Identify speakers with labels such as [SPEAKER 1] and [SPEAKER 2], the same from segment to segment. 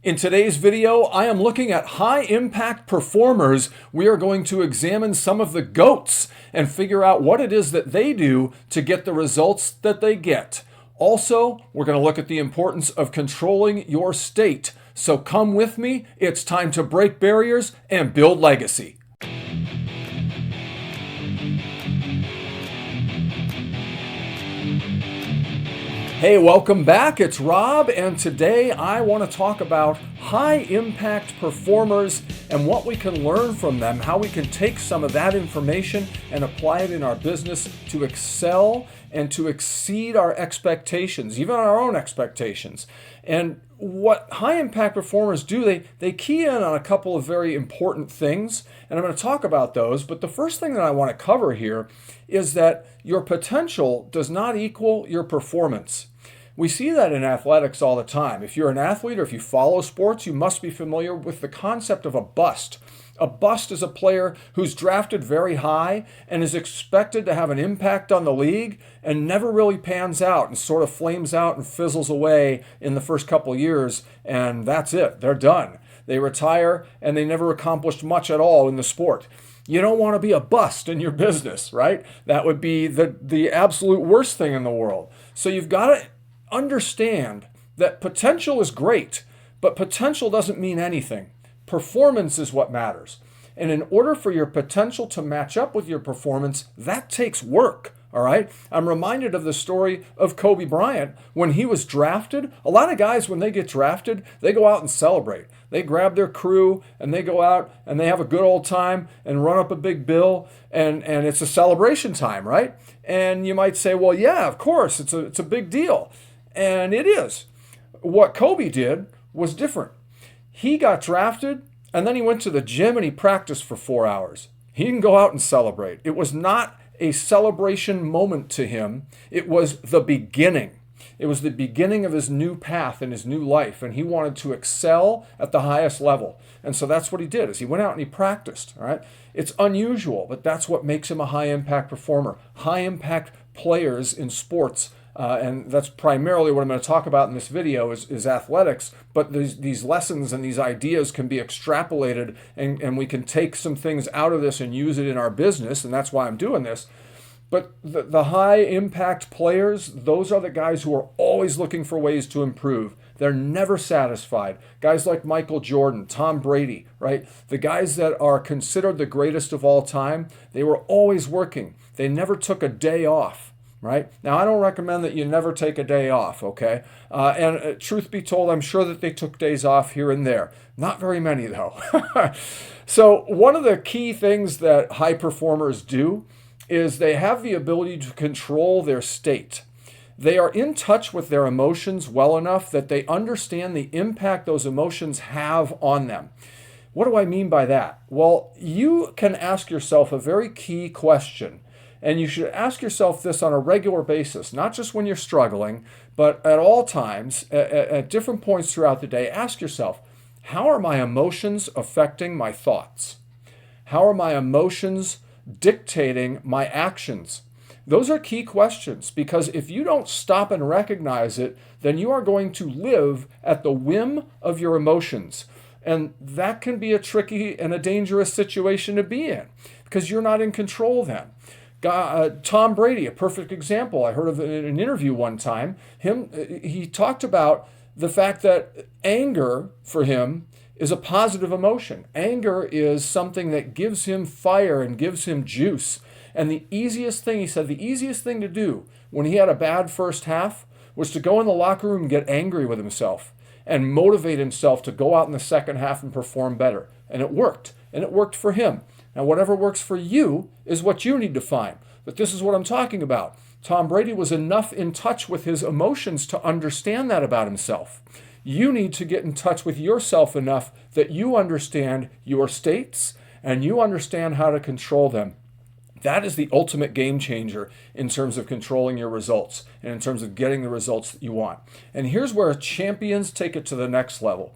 [SPEAKER 1] In today's video, I am looking at high-impact performers. We are going to examine some of the GOATs and figure out what it is that they do to get the results that they get. Also, we're going to look at the importance of controlling your state. So come with me. It's time to break barriers and build legacy. Hey, welcome back. It's Rob, and today I want to talk about high-impact performers and what we can learn from them, how we can take some of that information and apply it in our business to excel and to exceed our expectations, even our own expectations. And what high-impact performers do, they key in on a couple of very important things, and I'm going to talk about those. But the first thing that I want to cover here is that your potential does not equal your performance. We see that in athletics all the time. If you're an athlete or if you follow sports, you must be familiar with the concept of a bust. A bust is a player who's drafted very high and is expected to have an impact on the league and never really pans out and sort of flames out and fizzles away in the first couple of years, and that's it. They're done. They retire and they never accomplished much at all in the sport. You don't want to be a bust in your business, right? That would be the absolute worst thing in the world. So you've got to understand that potential is great, but potential doesn't mean anything. Performance is what matters. And in order for your potential to match up with your performance, that takes work. All right. I'm reminded of the story of Kobe Bryant when he was drafted. A lot of guys, when they get drafted, they go out and celebrate. They grab their crew and they go out and they have a good old time and run up a big bill, and it's a celebration time, right? And you might say, well, yeah, of course, it's a big deal. And it is. What Kobe did was different. He got drafted and then he went to the gym and he practiced for 4 hours. He didn't go out and celebrate. It was not a celebration moment to him. It was the beginning. It was the beginning of his new path and his new life, and he wanted to excel at the highest level. And so that's what he did, is he went out and he practiced. All right? It's unusual, but that's what makes him a high-impact performer. High-impact players in sports, and that's primarily what I'm going to talk about in this video is athletics, but these lessons and these ideas can be extrapolated, and we can take some things out of this and use it in our business, and that's why I'm doing this. But the high-impact players, those are the guys who are always looking for ways to improve. They're never satisfied. Guys like Michael Jordan, Tom Brady, right? The guys that are considered the greatest of all time, they were always working. They never took a day off. Right? Now, I don't recommend that you never take a day off, okay? And truth be told, I'm sure that they took days off here and there. Not very many, though. So one of the key things that high performers do is they have the ability to control their state. They are in touch with their emotions well enough that they understand the impact those emotions have on them. What do I mean by that? Well, you can ask yourself a very key question. And you should ask yourself this on a regular basis, not just when you're struggling, but at all times, at different points throughout the day. Ask yourself, how are my emotions affecting my thoughts? How are my emotions dictating my actions? Those are key questions, because if you don't stop and recognize it, then you are going to live at the whim of your emotions. And that can be a tricky and a dangerous situation to be in, because you're not in control then. Tom Brady, a perfect example. I heard of in an interview one time. He talked about the fact that anger for him is a positive emotion. Anger is something that gives him fire and gives him juice. And the easiest thing, he said, the easiest thing to do when he had a bad first half was to go in the locker room and get angry with himself and motivate himself to go out in the second half and perform better. And it worked. And it worked for him. Now, whatever works for you is what you need to find. But this is what I'm talking about. Tom Brady was enough in touch with his emotions to understand that about himself. You need to get in touch with yourself enough that you understand your states and you understand how to control them. That is the ultimate game changer in terms of controlling your results and in terms of getting the results that you want. And here's where champions take it to the next level.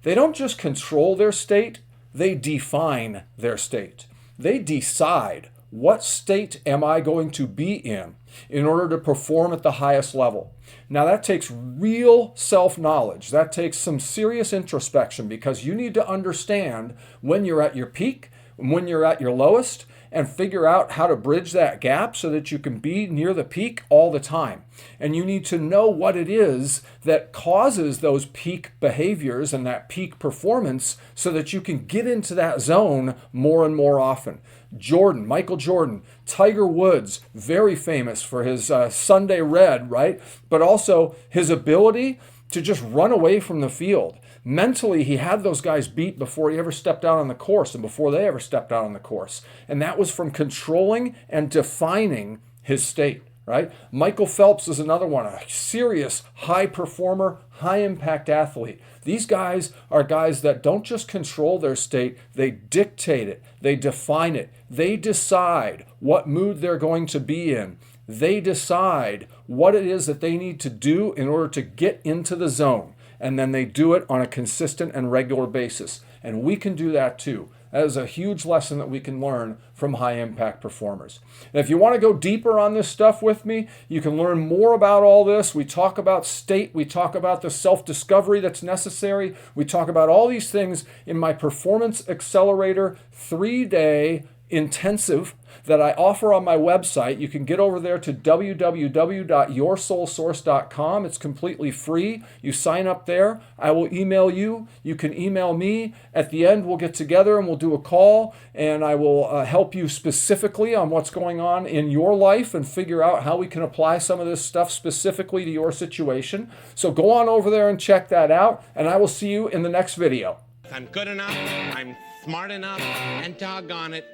[SPEAKER 1] They don't just control their state, they define their state. They decide, what state am I going to be in? in order to perform at the highest level. Now that takes real self-knowledge. That takes some serious introspection, because you need to understand when you're at your peak, when you're at your lowest, and figure out how to bridge that gap so that you can be near the peak all the time. And you need to know what it is that causes those peak behaviors and that peak performance so that you can get into that zone more and more often. Michael Jordan, Tiger Woods, very famous for his Sunday Red, right? But also his ability to just run away from the field. Mentally, he had those guys beat before he ever stepped out on the course and before they ever stepped out on the course. And that was from controlling and defining his state, right? Michael Phelps is another one, a serious high performer, high impact athlete. These guys are guys that don't just control their state, they dictate it, they define it, they decide what mood they're going to be in. They decide what it is that they need to do in order to get into the zone. And then they do it on a consistent and regular basis. And we can do that too. That is a huge lesson that we can learn from high impact performers. And if you want to go deeper on this stuff with me, you can learn more about all this. We talk about state, we talk about the self-discovery that's necessary. We talk about all these things in my Performance Accelerator 3-day intensive that I offer on my website. You can get over there to www.yoursoulsource.com. It's completely free. You sign up there. I will email you. You can email me. At the end, we'll get together and we'll do a call, and I will help you specifically on what's going on in your life and figure out how we can apply some of this stuff specifically to your situation. So go on over there and check that out, and I will see you in the next video.
[SPEAKER 2] I'm good enough, I'm smart enough, and doggone it,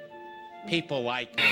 [SPEAKER 2] people like me.